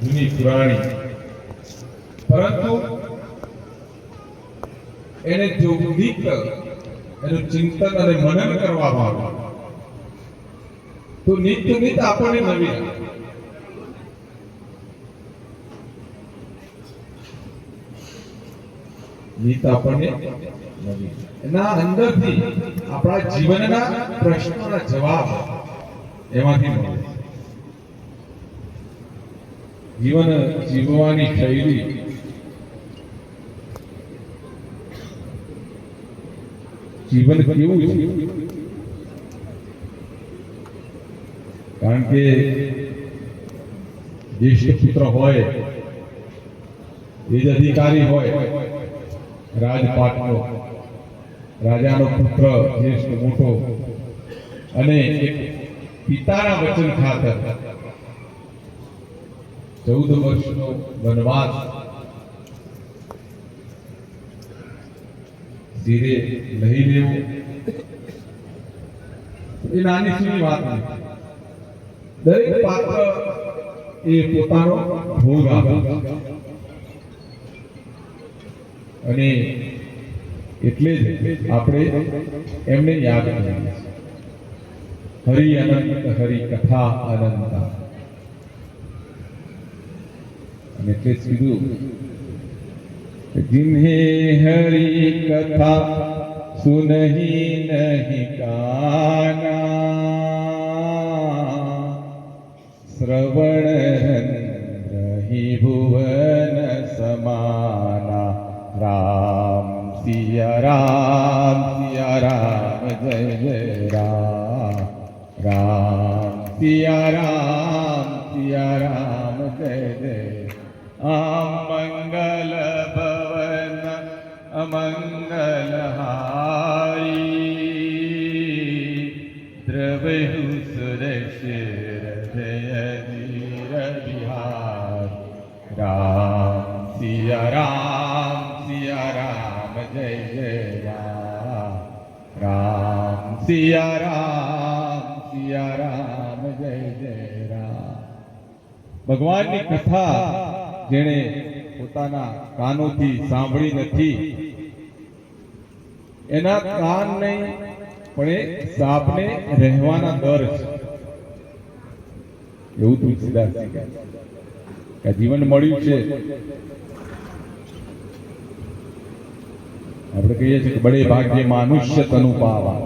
જૂની પુરાણી, પરંતુ એને જો દીક એનું ચિંતન અને મનન કરવામાં આવે તો નિત્ય નિત્ય આપણને નવી લાગે. નીત આપણને નવી એના અંદરથી આપણા જીવનના પ્રશ્નોના જવાબ એમાંથી મળે. જીવન જીવવાની શૈલી જીવન કેવું છે? કારણ કે જ્યેષ્ઠ પુત્ર હોય, એ જ અધિકારી હોય, રાજપાટનો રાજાનો પુત્ર જ્યેષ્ઠ મોટો, અને એક પિતાના વચન ખાતર 14 વર્ષનો વનવાસ ધીરે લઈ લેવો એ નાની સૂની વાત નથી. દરેક પાત્ર એ પોતાનો ભોગ આપે અને એટલે જ આપણે એમને યાદ કરીએ. હરિ અનંત હરિ કથા અનંતા, અને એટલે જ કીધું जिन्हे हरि कथा सुनहि नहीं काना, श्रवण रही भुवन समाना. राम सिया राम जय जय राम. राम सिया राम जय जय. आम मंगल भवन अमंगल हारी, द्रवहु सुरेश हृदय धीर बिहार. राम सिया राम जय जय राम. राम सिया राम जय जय राम. ભગવાનની કથા જેણે પોતાના કાનોથી સાંભળી નથી, એના કાન નહીં પણ એ સાપને રહેવાના દર છે. એવું તુલસીદાસ કે જીવન મળ્યું છે. આપણે કહીએ છીએ કે બડે ભાગ્ય મનુષ્ય તનુ પાવા,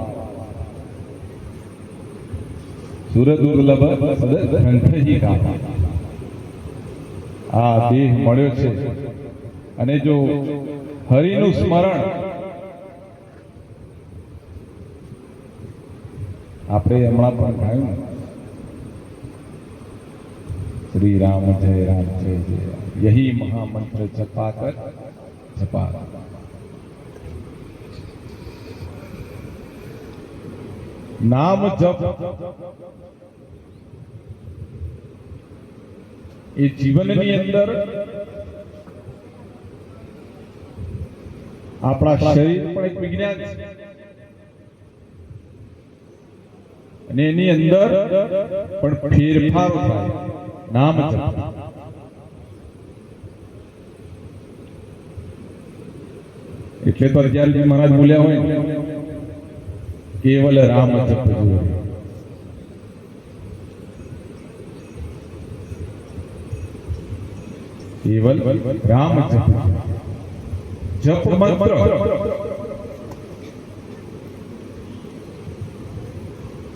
સુર દુર્લભ પદ ગ્રંથ હિ ગાવા. આ દેહ મળ્યો છે અને જો હરિનું સ્મરણ આપણે હમણાં પણ ગાયું, શ્રી રામ જય જય યહી મહામંત્ર જપા કર જપા. નામ જપ એ જીવનની અંદર આપણા શરીર પણ એક વિજ્ઞાન છે અને એની અંદર પણ ફેરફાર થાય. નામ જપ એટલે તો અત્યારે મહારાજ બોલ્યા હોય કેવલ રામ જપ જોવે. केवल राम जप जप मंत्र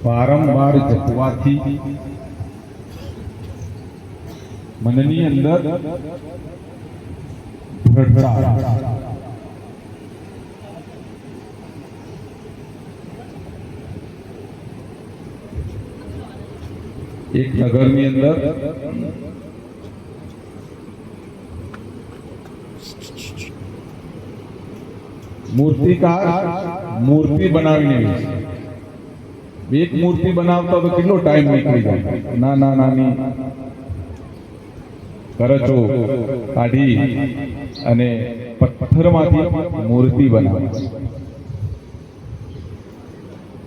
वारंवार जपवाथी मननी अंदर दृढ़ता. एक नगर ની અંદર મૂર્તિકાર મૂર્તિ બનાવીને વેચે. એક મૂર્તિ બનાવતા તો કેટલો ટાઈમ નીકળી જાય. નાની કરચો કાઢી અને પથ્થરમાંથી મૂર્તિ બનાવે.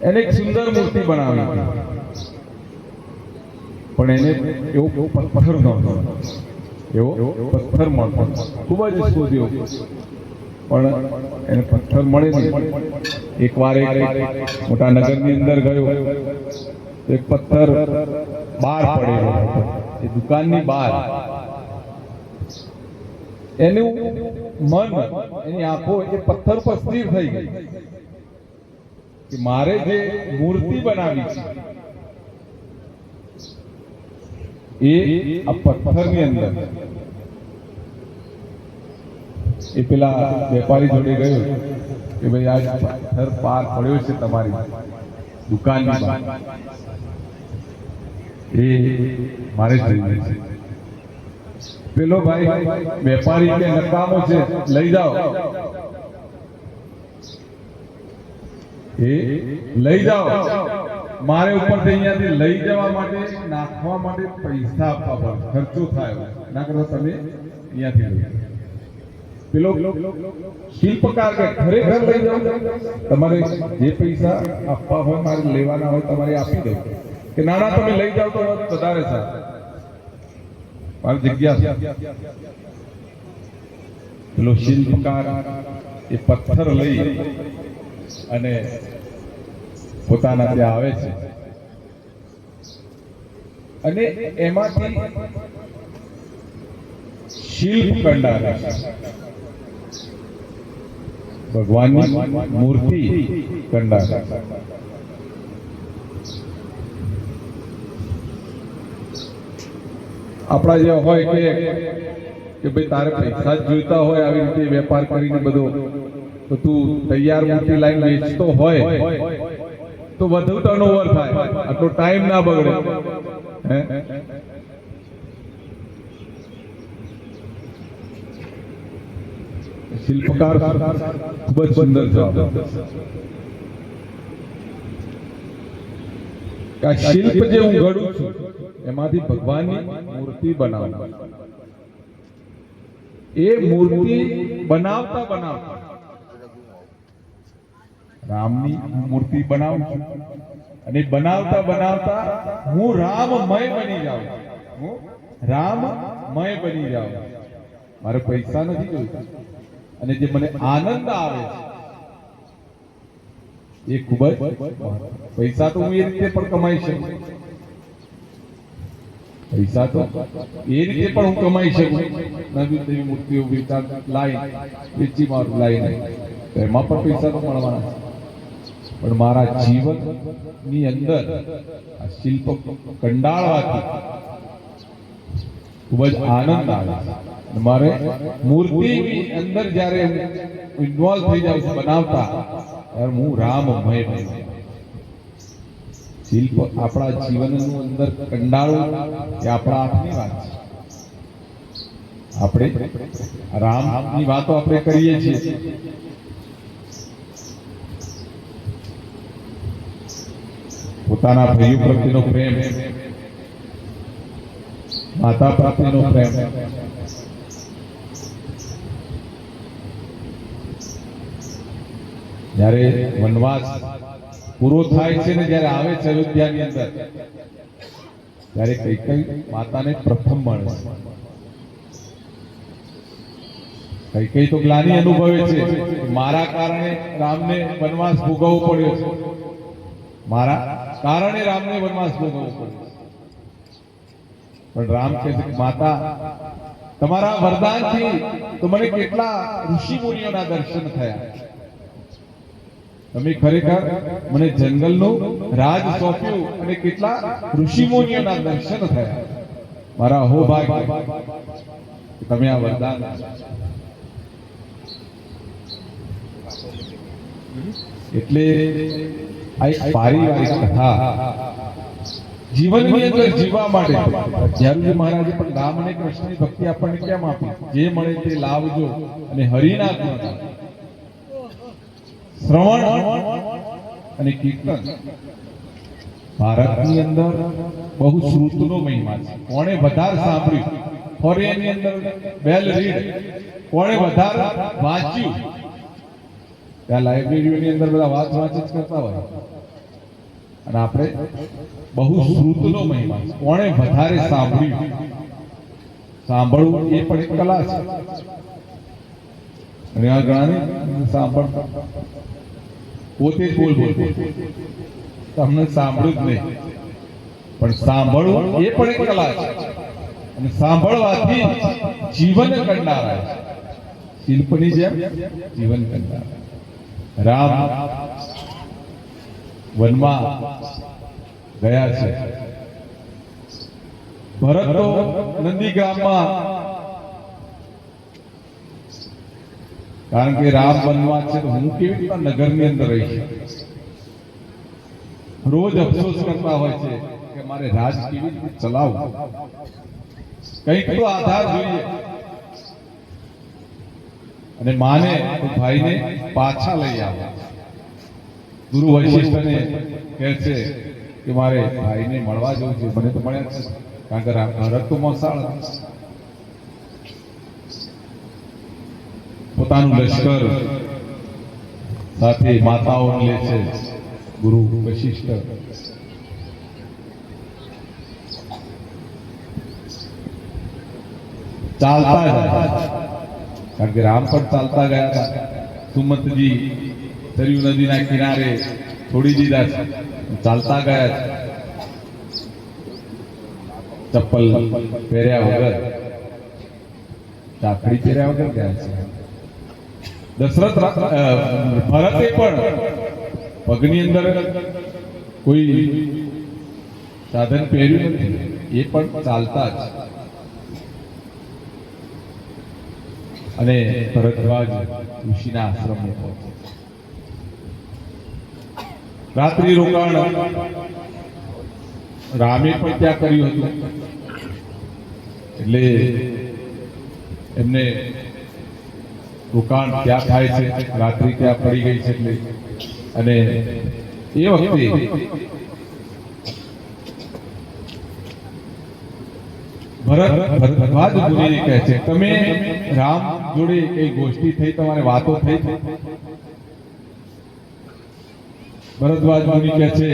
એને એક સુંદર મૂર્તિ બનાવી, પણ એને એવો પથ્થર નહોતો. એવો પથ્થર મળતો, ખૂબ જ શોધ્યો પણ એને પથ્થર મળે નહીં. એકવાર એક મોટા નગરની અંદર ગયો, એક પથ્થર બહાર પડેલો હતો, એ દુકાનની બહાર. એનું મન, એની આંખો એ પથ્થર પર સ્થિર થઈ ગઈ કે મારે જે મૂર્તિ બનાવી છે એ આ પથ્થરની અંદર. એ પેલા વેપારી જોડે ગયો કે ભાઈ આ પથ્થર પાર પડ્યો છે તમારી દુકાનની બહાર, એ મારે જોઈએ છે. પેલો ભાઈ વેપારી કે નકામો છે, લઈ જાઓ. એ લઈ જાઓ, મારે ઉપરથી અહીંયાથી લઈ જવા માટે, નાખવા માટે પૈસા આપવા પડે, ખર્ચો થાય, ના કરો તમે અહીંયાથી લઈ જાઓ. પેલો શિલ્પકાર કે ખરેખર લઈ જાઓ, તમારે જે પૈસા આપવા હોય, મારે લેવાના હોય, તમારે આપી દો. કે ના ના તમે લઈ જાઓ તો વધારે સારું, મારી જગ્યા. પેલો શિલ્પકાર એ પથ્થર લઈ અને પોતાના ત્યાં આવે છે અને એમાંથી શિલ્પ કંડારે, ભગવાનની મૂર્તિ કંડારે. આપણા જે હોય કે ભાઈ તારે પૈસા જ જોઈતા હોય આવી રીતે વેપાર કરીને બધો, તો તું તૈયાર મૂર્તિ લાઈન વેચતો હોય તો વધુ ટર્નઓવર થાય, આટલો ટાઈમ ના બગડે. શિલ્પકાર ખૂબ જ સુંદર જવાબ. શિલ્પ જે હું ઘડું છું એમાંથી ભગવાનની મૂર્તિ બનાવું. એ મૂર્તિ બનાવતા બનાવતા રામની મૂર્તિ બનાવું છું અને બનાવતા બનાવતા હું રામમય બની જાઉં. હું રામમય બની જાઉં. મારે પૈસા નથી જોઈતા અને જે મને આનંદ આવે છે એ ખૂબ જ. પૈસા તો હું એ રીતે પણ કમાઈ શકું, પૈસા તો એ રીતે પણ હું કમાઈ શકું. નવી નવી મૂર્તિઓ વેચી મારું લાઈને એમાં પણ પૈસા તો મળવાના છે. પણ મારા જીવનની અંદર આ શિલ્પ કંડાળવાથી ખૂબ જ આનંદ આવે છે. મારે મૂર્તિની અંદર જ્યારે ઇન્વોલ્વ થઈ જાઉં છું બનાવતા, ત્યારે હું રામમય બની જાઉં. શિલ્પ આપણા જીવનનું અંદર કંડાળવું એ આપણા હાથની વાત છે. આપણે રામની વાતો આપણે કરીએ છીએ, પોતાના ભાઈઓ પ્રત્યેનો પ્રેમ, માતા પ્રત્યેનો પ્રેમ, જ્યારે વનવાસ પૂરો થાય છે ને જ્યારે આવે છે અયોધ્યાની અંદર, ત્યારે કૈકેયી માતાને પ્રથમ મળે છે. કૈકેયી તો ગ્લાનિ અનુભવે છે, મારા કારણે રામને વનવાસ ભોગવવો પડ્યો છે, મારા કારણે રામને વનવાસ ભોગવવો પડ્યો. પણ રામ કહે છે માતા તમારા વરદાનથી તો મને કેટલા ઋષિ મુનિઓના દર્શન થયા, તમે ખરેખર મને જંગલનું રાજ સોંપ્યું અને કેટલા ઋષિ મુનિઓના દર્શન થયા. મારા અહોભાગ્ય તમે આ વરદાન. એટલે આ એક પારિવારિક કથા જીવનની અંદર જીવવા માટે ધ્યાનજી મહારાજે પણ રામ અને કૃષ્ણની ભક્તિ આપણને કેમ આપી? જે મળે તે લાવજો અને હરિના ગુણ શ્રવણ અને કીર્તન. ભારતની અંદર બહુ શ્રુતનો મહિમા છે. કોણે વધારે સાંભળ્યું, ફોરેનની અંદર વેલ રીડ, કોણે વધારે વાંચ્યું, ત્યાં લાઇબ્રેરીઓની અંદર બધા વાંચ જ કરતા હોય. અને આપણે બહુ શ્રુતનો મહિમા છે, કોણે વધારે સાંભળ્યું. સાંભળવું એ પણ એક કલા છે. અને આ ઘણા સાંભળતા પોતે જ બોલ તમને સાંભળ્યું જ નહીં, પણ સાંભળવું એ પણ એક કલા છે. અને સાંભળવાથી જીવન કરનારા છે, શિલ્પની જેમ જીવન કરનારા. રામ વનમાં ગયા છે. ભરત તો નંદીગ્રામમાં, કારણ કે રામ વનમાં છે તો હું કેવી રીતના નગરની અંદર રહીશ. રોજ અફસોસ કરતા હોય છે કે મારે રાજ કેવી રીતે ચલાવવું, કંઈક તો આધાર જોઈએ. અને માને તો ભાઈને પાછા લઈ આવે. ગુરુ વશિષ્ઠને કહે છે કે મારે ભાઈને મળવા જવું છે. મને તો મળ્યા છે, કારણ કે ભરત તો મોસાળ પોતાનું લશ્કર સાથે માતાઓ લે છે. ગુરુ વશિષ્ઠ ચાલતા જાય, કારણ કે રામ પણ ચાલતા ગયા હતા. સુમંતજી સરયુ નદીના કિનારે છોડી દીધા છે, ચાલતા ગયા છે, ચપ્પલ પહેર્યા વગર, ચાકડી પહેર્યા વગર ગયા છે. દશરથ ભરતે પણ પગની અંદર કોઈ સાધન પહેર્યું નથી, એ પણ ચાલતા જ. અને ભરદ્વાજ ઋષિના આશ્રમે પહોંચે. રાત્રિ રોકાણ રામે પણ ત્યાં કર્યું હતું, એટલે એમને રોકાણ ત્યાં થાય છે. રાત્રિ ત્યાં પડી ગઈ છે એટલે. અને એ વખતે ભરદ્વાજ મુનિને કહે છે, તમે રામ જોડે કઈ ગોષ્ઠી થઈ, તમારે વાતો થઈ? ભરદ્વાજ મુનિ કહે છે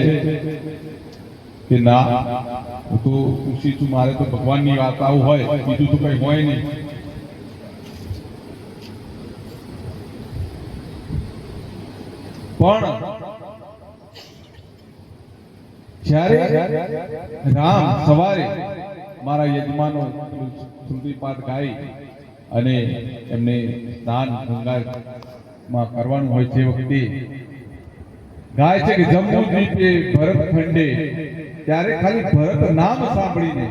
કે ના, હું તો ખુશી છું, મારે તો ભગવાનની વાત આવું હોય, બીજું તો કઈ હોય નહીં. પણ જ્યારે રામ સવારે મારા યજમાનો શ્રુતિપાઠ ગાઈ અને એમને સ્નાન ગંગામાં કરવાનું હોય છે, વખતે ગાય છે કે જમ્મુ દ્વીપે ભરત ખંડે, ત્યારે ખાલી ભરત નામ સાંભળીને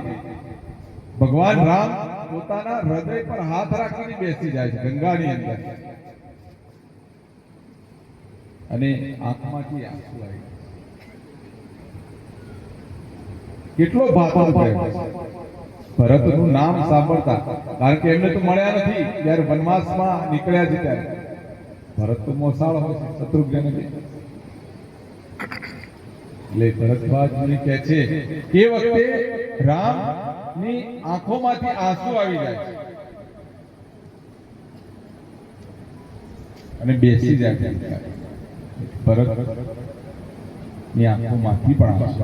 ભગવાન રામ પોતાના હૃદય પર હાથ રાખીને બેસી જાય છે ગંગાની અંદર. અને આંખમાંથી આંસુ આવી. કેટલો ભાતો પ્રેમ ભરતનું નામ સાંભળતા, કારણ કે એમને તો મળ્યા નથી જ્યારે વનવાસમાં નીકળ્યા છે ત્યારે. ભરત તો મોસાળ હોય છે, શત્રુઘ્ન એટલે ભરદ્વાજ મુનિ કહે છે કે વખતે રામની આંખોમાંથી આંસુ આવી જાય છે અને બેસી જાય છે. ભરત ની આંખોમાંથી પણ આંસુ.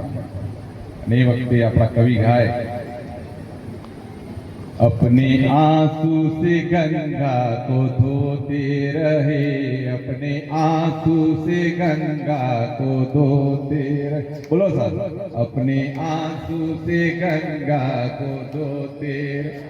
અને એ વખતે આપણા કવિ ગાય, अपने आंसू से गंगा को धोते रहे, अपने आंसू से गंगा को धोते रहे. बोलो सर, अपने आंसू से गंगा को धोते रहे,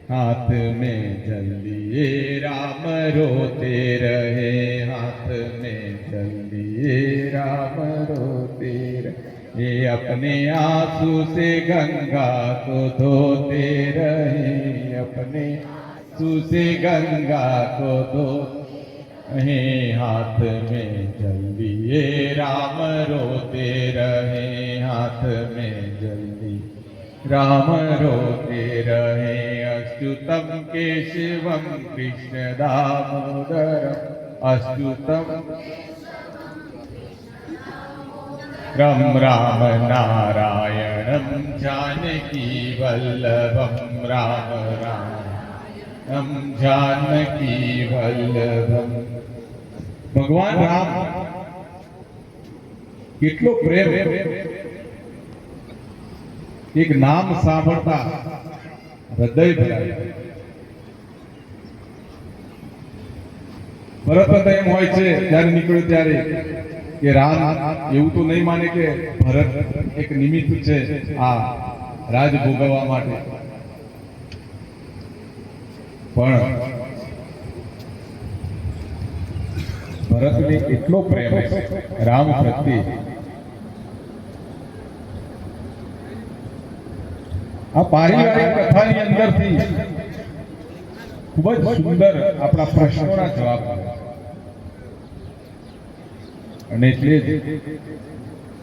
हाथ में जल लिए राम रोते रहे, हाथ में जल लिए राम रोते रहे. ये अपने आंसू से गंगा को धोते रहे, अपने आंसू से गंगा को धोते, हाथ में जल लिए राम रोते रहे, हाथ में जल लिए राम रोते रहे. अच्युतम केशवम कृष्ण दामोदरम, अच्युतम राम राम नारायणं जानकी वल्लभं, राम राम जानकी वल्लभं. भगवान राम કેટલો પ્રેમ. એક નામ સાંભળતા હૃદય ભરાય. ભરત એમ હોય છે જ્યારે નીકળ્યો ત્યારે કે રામ એવું તો નહીં માને કે ભરત એક નિમિત્ત છે આ રાજ ભોગવવા માટે, પણ ભરતને એટલો પ્રેમ છે રામ પ્રત્યે. આ પારિવારિક કથાની અંદરથી ખૂબ જ સુંદર આપણા પ્રશ્નોના જવાબ મળે છે. અને એટલે જ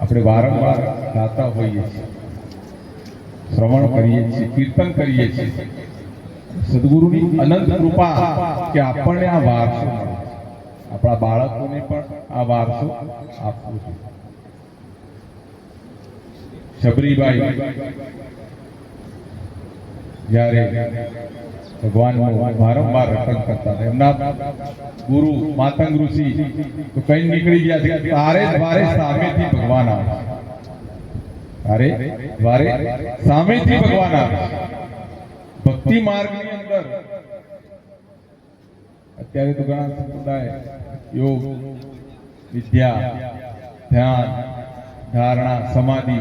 આપણે વારંવાર ગાતા હોઈએ છીએ, શ્રવણ કરીએ છીએ, કીર્તન કરીએ છીએ. સદગુરુની અનંત કૃપા કે આપણને આ વારસો મળે, આપણા બાળકોને પણ આ વારસો આપવો જોઈએ. શબરીબાઈ જ્યારે ભગવાનનું વારંવાર રટણ કરતા હતા, એમના ગુરુ માતંગ ઋષિ તો કઈ નીકળી ગયા છે, તારે દ્વારે સામેથી ભગવાન આવે, તારે દ્વારે સામેથી ભગવાન આવે. ભક્તિ માર્ગની અંદર અત્યારે તો ઘણા સંપ્રદાય યોગ, વિદ્યા, ધ્યાન, ધારણા, સમાધિ,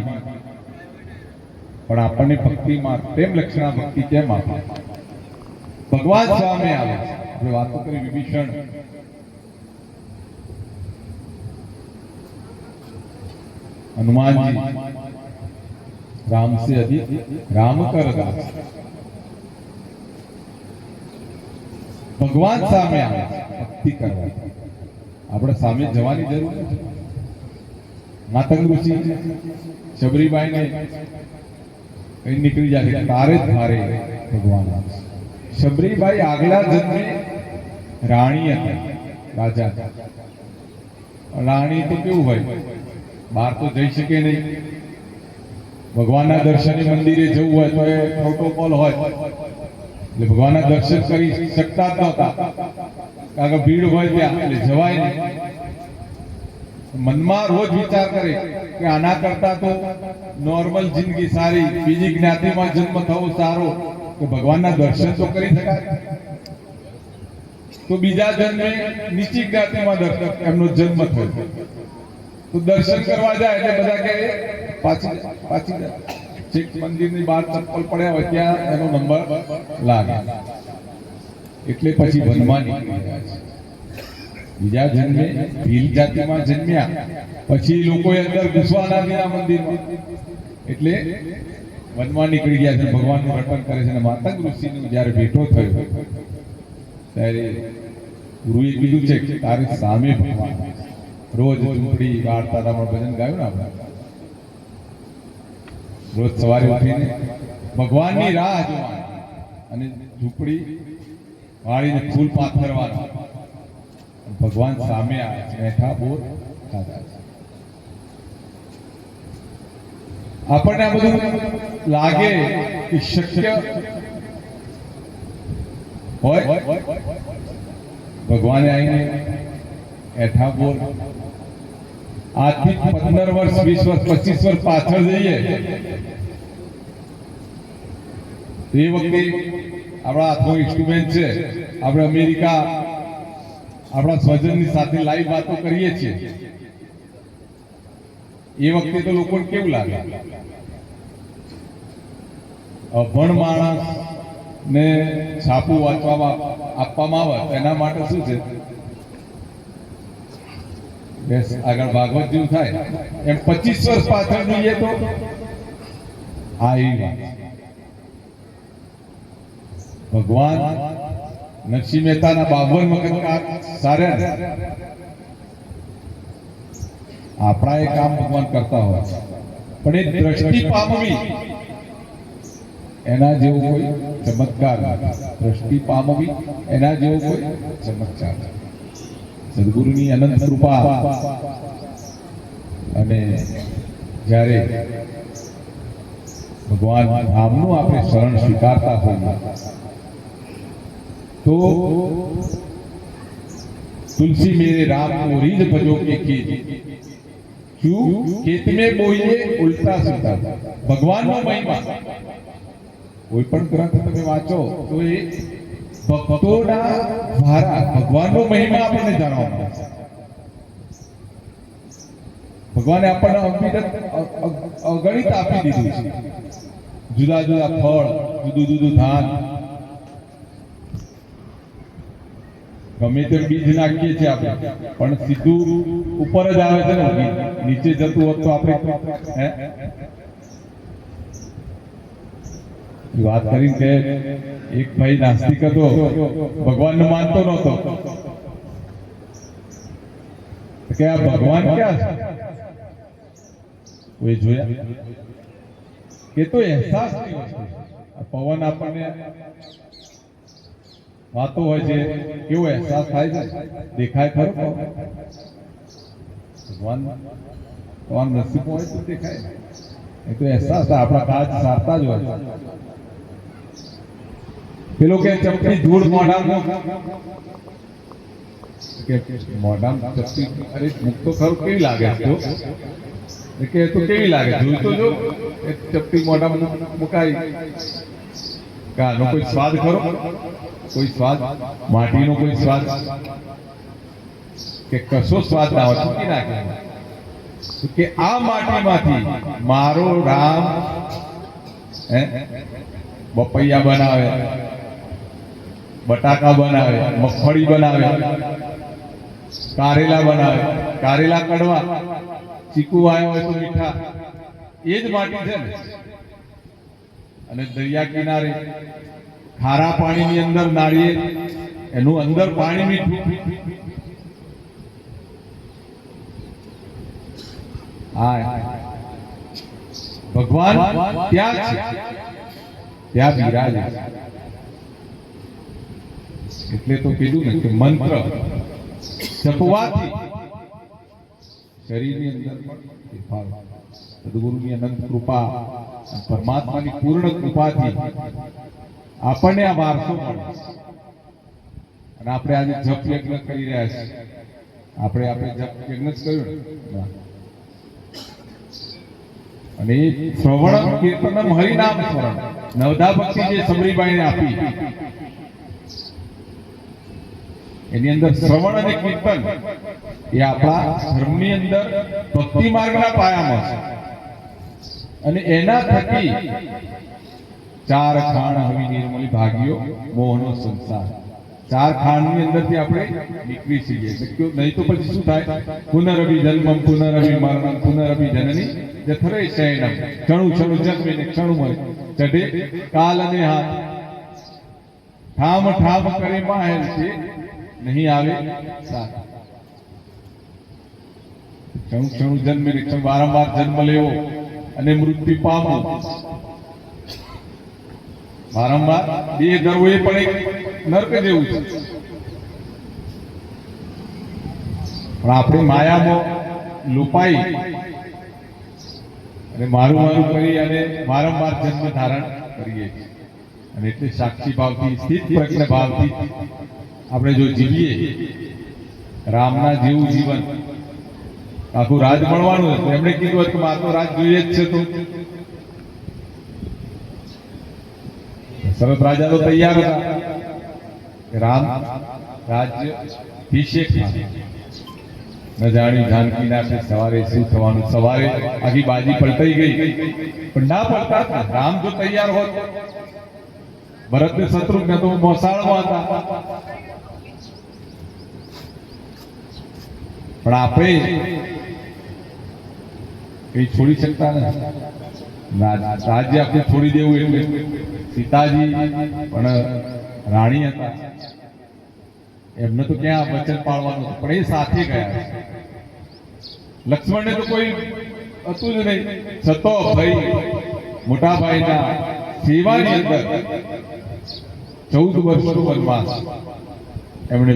પણ આપણને ભક્તિ માર્ગ પ્રેમ લક્ષણા ભક્તિ કેમ આપે? ભગવાન સામે આવે છે. આપણે વાતો કરી વિભીષણ, હનુમાનજી, राम से अधिक राम कर दास. ભગવાન સામે આવે ભક્તિ કરવા, આપણે સામે જવાની જરૂર નથી. માતંગ ઋષિ શબરીબાઈને કઈ નીકળી જાય, તારે જ મારે ભગવાન આવે. શબરીબાઈ આગલા જન્મે રાણી હતી, રાજા. રાણી તો કેવું હોય, બહાર તો જઈ શકે નહીં. ભગવાનના દર્શને મંદિરે જવું હોય તો એ પ્રોટોકોલ હોય, એટલે ભગવાનના દર્શન કરી શકતા જ નહોતા, કારણ કે ભીડ હોય ત્યાં, એટલે જવાય નહીં. મનમાં રોજ વિચાર કરે કે આના કરતા તો નોર્મલ જિંદગી સારી, બીજી જ્ઞાતિમાં જન્મ થવો સારો, કે ભગવાનના દર્શન તો કરી શકાય. તો બીજા જન્મે નીચી જ્ઞાતિમાં એમનો જન્મ થયો, તો દર્શન કરવા જાય એટલે બધા કહે પાછી છેક મંદિરની બહાર ચપ્પલ પડ્યા હોય ત્યાં એનો નંબર લાગે, એટલે પછી વનમાં નીકળી જાય છે. બીજા જન્મે ભીલ જાતિમાં જન્મ્યા, પછી લોકોએ અંદર ઘૂસવા ના દીધા મંદિરમાં, એટલે વનમાં નીકળી ગયા છે, ભગવાનનું રટણ કરે છે. અને માતંગ ઋષિનો જ્યારે ભેટો થયો ત્યારે ગુરુએ કીધું છે કે તારી સામે ભગવાન. રોજ ઝૂંપડી વાર્તામાં ભજન ગાયું ને આપણે, રોજ સવારે ઉઠીને ભગવાનની રાહ જોવાની અને ઝૂંપડી વાળીને ફૂલ પાથરવાના. ભગવાન સામે આવે છે, બેઠા બોર ખાધા છે. આપણને આ બધું લાગે કે શક્ય હોય, ભગવાને આવીને એઠા બોલ. આજથી 15 વર્ષ, 20 વર્ષ, 25 વર્ષ પાછળ જઈએ, એ વખતે આપણા હાથમાં ઇન્સ્ટ્રુમેન્ટ છે, આપણે અમેરિકા આપણા સ્વજનની સાથે લાઈવ વાતો કરીએ છીએ. એ વખતે તો લોકોને કેવું લાગે, અભણ માણસ ને છાપું વાંચવામાં આપવામાં આવે, એના માટે શું છે, બસ આગળ ભાગવત જેવું થાય. એમ 25 વર્ષ પાછળ જોઈએ તો આ એવી વાત. ભગવાન નરસિંહ મહેતાના 52 વખત સારા, આપણા એ કામ ભગવાન કરતા હોય, પણ એ દ્રષ્ટિ પામવી એના જેવો કોઈ ચમત્કાર નથી. દ્રષ્ટિ પામવી એના જેવો કોઈ ચમત્કાર નથી. સદગુરુની અનંત કૃપા. અને જ્યારે ભગવાન રામનું આપણે શરણ સ્વીકારતા હોઈએ તો तुलसी मेरे राम को रीझ भजो के कीज, क्यों खेत में बोइए उल्टा सीधा. भगवान नो महिमा કોઈ પણ ગ્રંથ તમે વાંચો તો એ ભક્તોના દ્વારા ભગવાનનો મહિમા આપણને જાણવા મળે છે. ભગવાને આપણને અગણિત આપી દીધું છે. જુદા જુદા ફળ, જુદું જુદું ધાન, ગમે તે બીજ નાખીએ છીએ આપણે, પણ સીધું ઉપર જ આવે છે ને બીજ. નીચે જતું હોત તો આપણે વાત કરીને કે એક ભાઈ નાસ્તિક હતો, ભગવાનને માનતો નહોતો, કે આ ભગવાન ક્યાં છે? કોઈ જોયા કે તો અહેસાસની વસ્તુ છે. આ પવન આપણને વાતો હોય છે, કેવો અહેસાસ થાય છે? દેખાય ખરો ભગવાન તમારા નસીબ હોય તો દેખાય, એ તો અહેસાસ આપણા કાજ સારતા જ હોય. પેલો કે ચપટી ધૂળ મોઢામાં, કે મોઢામાં ચપટી, અરે મુક્તો ખરું કેવી લાગે છે? કે તો કેવી લાગે, જોઈ તો જો એક ચપટી મોઢામાં મુકાઈ, કાનો કોઈ સ્વાદ ખરો? કોઈ સ્વાદ, માટીનો કોઈ સ્વાદ કે કશો સ્વાદ ના હોય, ચૂકી નાખે. કે આ માટીમાંથી મારો રામ બપૈયા બનાવે, બટાકા બનાવે, મગફળી બનાવે, કારેલા બનાવે. કારેલા કડવા, ચીકુ આવ્યો હોય તો મીઠા, એ જ માટી છે ને. અને દરિયા કિનારે ખારા પાણીની અંદર નાળિયેર, એનું અંદર પાણી મીઠું. હા, ભગવાન ત્યાં છે, ત્યાં બિરાજે. એટલે તો કીધું ને કે મંત્ર જપવાથી શરીરની અંદર ફેરફાર, સદગુરુની અનંત કૃપા, પરમાત્માની પૂર્ણ કૃપાથી આપણને આ વારસો મળે. અને આપણે આજે જપ યજ્ઞ કરી રહ્યા છીએ. આપણે જપ યજ્ઞ જ કર્યું ને. અને એ શ્રવણ કીર્તનમ હરિનામ સ્મરણ, નવધા ભક્તિ જે સમરીબાઈને આપી, એની અંદર શ્રવણ અને કીર્તન એ આપણા ધર્મની અંદર ભક્તિ માર્ગના પાયામાં છે. અને એના થકી ચાર ખાણ હવી નિર્મલી ભાગ્યો મોહનો સંસાર, ચાર ખાણની અંદરથી આપણે નીકળી છીએ. નહીં તો પછી શું થાય? પુનરભિ જન્મમ પુનરભિ મરણમ પુનરભિ જનની જઠરે શયનમ, ક્ષણું ક્ષણું જન્મીને ક્ષણું મરે, ચઢે કાલ અને હાથ, ઠામ ઠામ કરે માહેલ છે, નહીં આવે સાથ. ક્ષણું ક્ષણું જન્મીને ક્ષણ, વારંવાર જન્મ લેવો અને મૃત્યુ પામવું, વારંવાર દેહ ધરવો, એ પણ એક નર્ક જેવું છે. પણ આપણે માયામાં લુપાઈ અને મારું કરી અને વારંવાર જન્મ ધારણ કરીએ છીએ. અને એટલે સાક્ષી ભાવથી, સ્થિત પ્રજ્ઞ ભાવથી આપણે જો જીવીએ રામના જેવું જીવન, આખું રાજ મળવાનું હતું. એમણે કીધું હતું મારો રાજ જોઈએ જ છે. તો શરત રાજા તો તૈયાર હતા કે રામ રાજ્ય અભિષેક ન જાણી જાનકી ના સવારે શું થવાનું. સવારે આખી બાજી પલટાઈ ગઈ, પણ ના પલટા. રામ જો તૈયાર હોત, ભરત ને શત્રુઘ્ન તો મોસાળમાં હતા. પણ આપણે કઈ છોડી શકતા નથી. રાજ્ય આપણે છોડી દેવું એટલે. સીતાજી પણ રાણી હતા, એમને તો ક્યાં વચન પાળવાનું હતું, પણ એ સાથે ગયા. લક્ષ્મણને તો કોઈ હતું જ નહીં, છતો ભાઈ મોટા ભાઈના સેવાની અંદર 14 વર્ષનો વનવાસ એમણે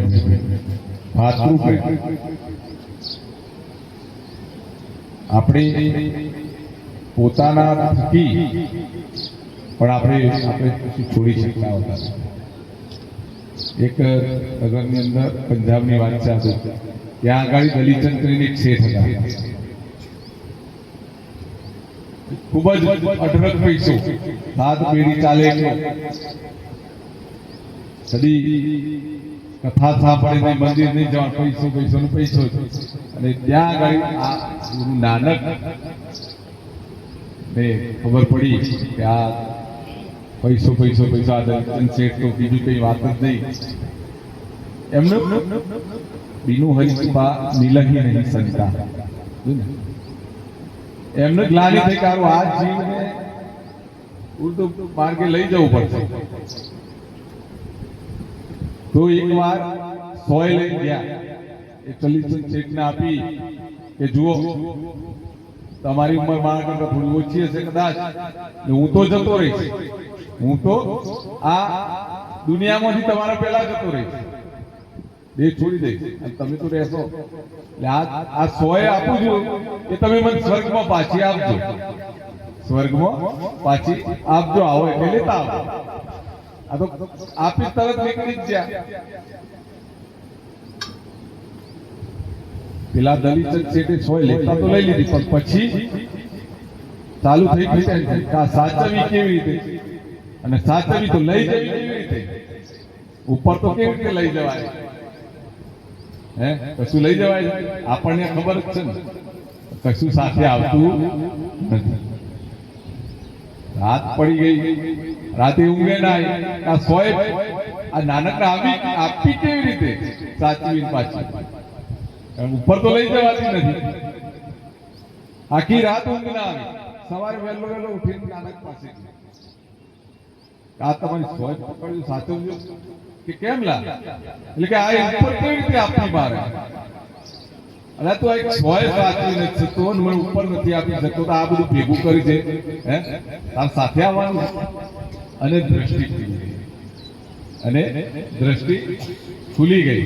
ભાતૃ. આપણે પોતાના થકી પણ આપણે છોડી શકતા હતા. એક નગરની અંદર પંજાબની વાત છે, ત્યાં આગળ દલીચંદ કરીને એક શેઠ હતા. ખૂબ જ અઢળક પૈસો, 7 પેઢી ચાલે એટલો. કદી કથા સાંભળે નહીં, મંદિર નહીં જવાનું, પૈસો પૈસો ને પૈસો. અને ત્યાં આગળ આ ગુરુ નાનક ને ખબર પડી કે આ પૈસો પૈસો પૈસો, આ દર્શન શેઠ તો બીજું કઈ વાત જ નહીં. એમનું બીનું હરિકૃપા મિલહી નહીં સંતા. એમને ગ્લાની થઈ કે આ જીવને ઉર્દુ માર્ગે લઈ જવું પડશે. તો એક વાર સોય લઈ ગયા, એ કલીચંદ શેઠને આપી કે જુઓ તમારી ઉંમર મારા કરતા થોડી ઓછી હશે કદાચ, હું તો જતો રહીશ, હું તો આ દુનિયામાંથી તમારા પહેલા જતો રહીશ, દેહ છોડી દઈશ, તમે તો રહેશો. એટલે આ સોય આપું છું એ તમે મને સ્વર્ગમાં પાછી આપજો, સ્વર્ગમાં પાછી આપજો. આવો એટલે લેતા આવો. આ તો આપી તરત નીકળી જ ગયા. પેલા દલીચંદ શેઠે સોય લેતા તો લઈ લીધી, પણ પછી ચાલુ થઈ ગઈ કે આ સાચવી કેવી રીતે, અને સાચવી તો લઈ જવી કેવી રીતે, ઉપર તો કેવી રીતે લઈ જવાય, હે કશું લઈ જવાય? આપણને ખબર જ છે ને, કશું સાથે આવતું નથી. રાત પડી ગઈ, રાતે ઊંઘે ના, આ સોય આ નાનકડા આપી કેવી રીતે સાચવી પાછી, ઉપર તો લઈ જવાતી નથી. આખી રાત ઊંઘ ના આવી, સવારે વહેલો વહેલો ઉઠીને નાનક પાસે આ તમારી સોય પકડ્યું, સાચવજો કે કેમ લા, એટલે કે આ ઉપર કેવી રીતે આપી મારે, અને તો એક સોય સાચવી નથી શકતો, મને ઉપર નથી આપી શકતો, તો આ બધું ભેગું કરી છે, હે તાર સાથે આવવાનું. અને દ્રષ્ટિ ખુલી ગઈ, અને દ્રષ્ટિ ખુલી ગઈ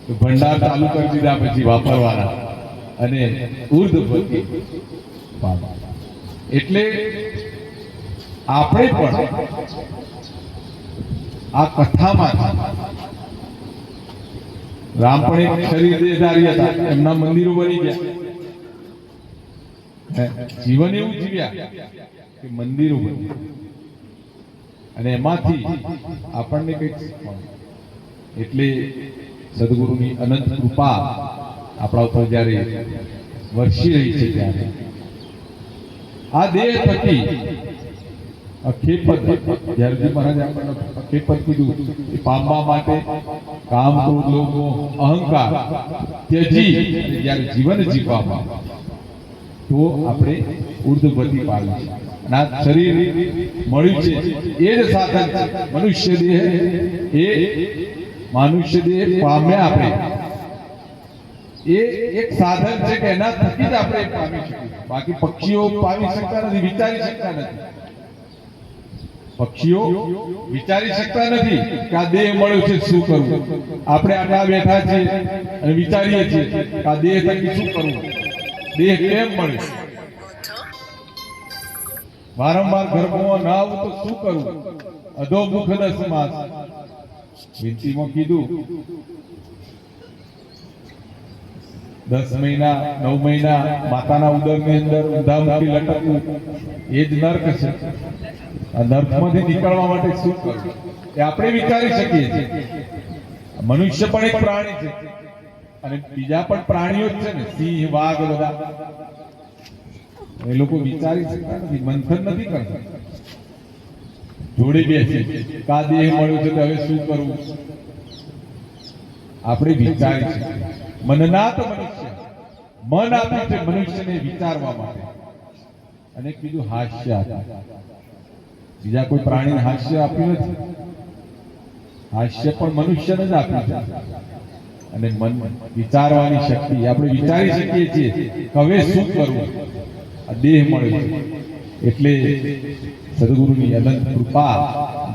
તો ભંડાર ચાલુ કરી દીધા પછી વાપરવાના, અને ઉર્ધ્વગતિ પામવાના. એટલે આપણે પણ આ કથામાં રામ પણ એક શરીર દેહધારી હતા, એમના મંદિરો બની ગયા, જીવન એવું જીવ્યા કે મંદિરો બન્યા, અને એમાંથી આપણને કઈક શીખવાનું. એટલે સદગુરુની અનંત કૃપા આપણા ઉપર જ્યારે વરસી રહી છે, ત્યારે આ દેહ થકી જ્યારે મહારાજ આપણને ખેપત કીધું એ પામવા માટે કામ, ક્રોધ, લોભ, અહંકાર ત્યજી જ્યારે જીવન જીવવામાં, તો આપણે ઉર્ધ્વગતિ પામી છે. અને આ શરીર મળ્યું છે એ જ સાધન છે. મનુષ્ય દેહ, એ મનુષ્ય દેહ પામ્યા આપણે, એ એક સાધન છે કે એના થકી જ આપણે પામી શકીએ. બાકી પક્ષીઓ પામી શકતા નથી, વિચારી શકતા નથી. પક્ષીઓ વિચારી શકતા નથી કે આ દેહ મળ્યો છે શું કરવું. આપણે આટલા બેઠા છીએ અને વિચારીએ છીએ કે આ દેહ થકી શું કરવું, દેહ કેમ મળ્યો. વારંવાર ગર્ભમાં ના આવું તો શું કરવું. અધોમુખ દસ માસ વિનતીમાં કીધું, 10 મહિના 9 મહિના માતાના ઉદરની અંદર ઊંધામુખી લટકવું એ જ નર્ક છે. આ નર્કમાંથી નીકળવા માટે શું કરવું એ આપણે વિચારી શકીએ છીએ. મનુષ્ય પણ એક પ્રાણી છે, અને બીજા પણ પ્રાણીઓ જ છે ને, સિંહ, વાઘ, બધા એ લોકો વિચારી શકતા નથી, મંથન નથી કરતા. જોડે બેસી કા દેહ મળ્યું છે તો હવે શું કરવું, આપણે વિચારી શકીએ. મનનાથ મનુષ્ય, મન આપ્યું છે મનુષ્યને વિચારવા માટે. અને કીધું હાસ્ય આપ્યું, બીજા કોઈ પ્રાણીને હાસ્ય આપ્યું નથી. હાસ્ય પણ મનુષ્યને જ આપ્યું છે. અને મન વિચારવાની શક્તિ, આપણે વિચારી શકીએ છીએ કે હવે શું કરવું. આ દેહ મળ્યો છે એટલે સદગુરુની અનંત કૃપા,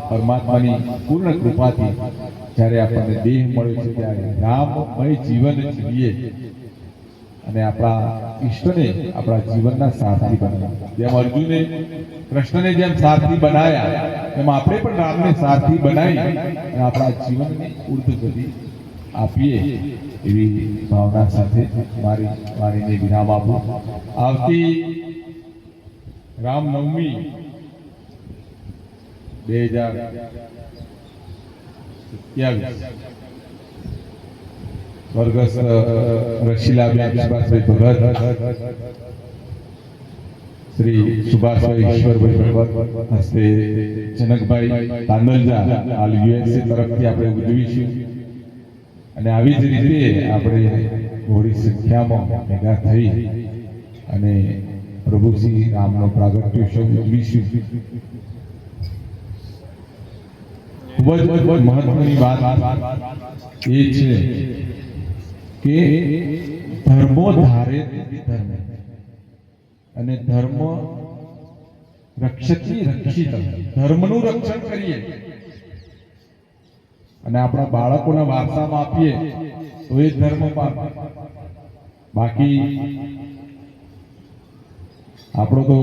પરમાત્માની પૂર્ણ કૃપાથી જ્યારે આપણને દેહ મળ્યો છે, ત્યારે રામમય જીવન જીવીએ અને આપણા ઈષ્ટને આપણા જીવનના સારથી બનાવ્યા. જેમ અર્જુને કૃષ્ણને જેમ સારથી બનાવ્યા, એમ આપણે પણ રામને સારથી બનાવી અને આપણા જીવનની ઉર્ધ્વગતિ આપીએ, એવી ભાવના સાથે મારી વાણીને વિરામ આપું. આવતી રામનવમી 2027 સ્વર્ગસ્થ રશીલાબેન સુભાષભાઈ ભગત, શ્રી સુભાષભાઈ ઈશ્વરભાઈ ભગત હસ્તે જનકભાઈ તાંદલજા હાલ યુએસએ તરફથી આપણે ઉજવીશું અને આવી જ રીતે આપણે મોટી સંખ્યામાં ભેગા થઈ અને પ્રભુ શ્રી રામનો પ્રાગટ્યોત્સવ ઉજવીશું. ખૂબ જ મહત્વની વાત એ છે કે ધર્મો ધારે ધર્મ અને ધર્મ રક્ષતી રક્ષિત, ધર્મનું રક્ષણ કરીએ અને આપણા બાળકોના વારસામાં આપીએ તો એ ધર્મ પામે. બાકી આપણો તો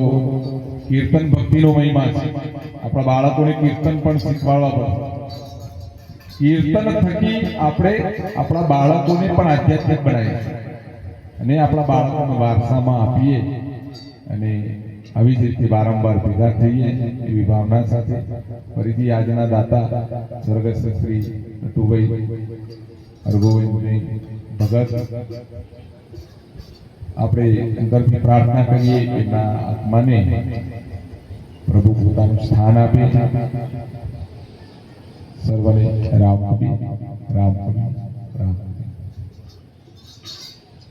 કીર્તન ભક્તિનો મહિમા છે. આપણા બાળકોને કીર્તન પણ શીખવાડવા પડે. કીર્તન થકી આપણે આપણા બાળકોને પણ આધ્યાત્મિક બનાવીએ અને આપણા બાળકોને વારસામાં આપીએ અને આવી જ રીતે વારંવાર ભેગા થઈએ એવી ભાવના સાથે ફરીથી આજના દાતા સ્વર્ગસ્થ શ્રી નટુભાઈ હરગોવિંદભાઈ ભગત આપણે અંદરથી પ્રાર્થના કરીએ કે એમના આત્માને પ્રભુ પોતાનું સ્થાન આપે. સર્વને રામ આપી રામ